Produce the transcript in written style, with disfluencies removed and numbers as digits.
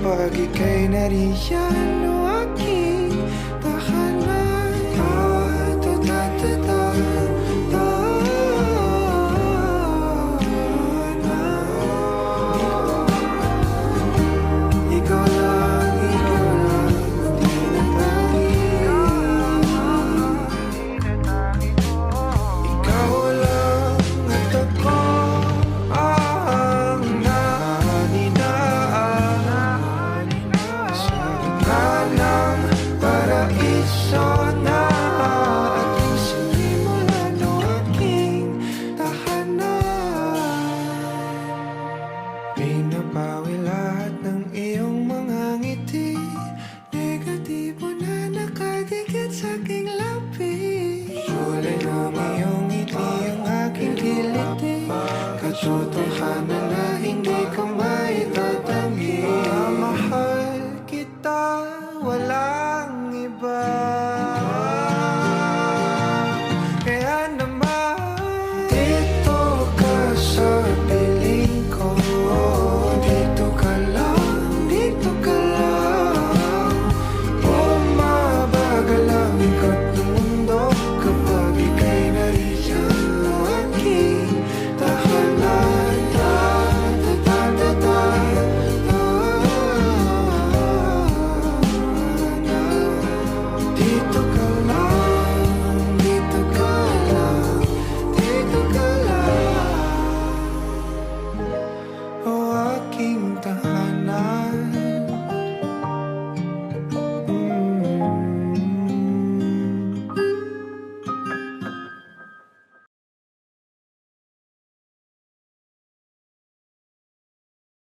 kapag ika'y nariyan o aking tahanan. Ikaw lang, di na tayo. Ikaw lang at ako ang naninaan sa gitna ng paraiso na ating sinimulan o aking tahanan. Pinapawi lahat ng iyong mga ngiti, negatibo na nakadikit sa aking labi. Kulay ng iyong ngiti ang aking kiliti, katotohanan na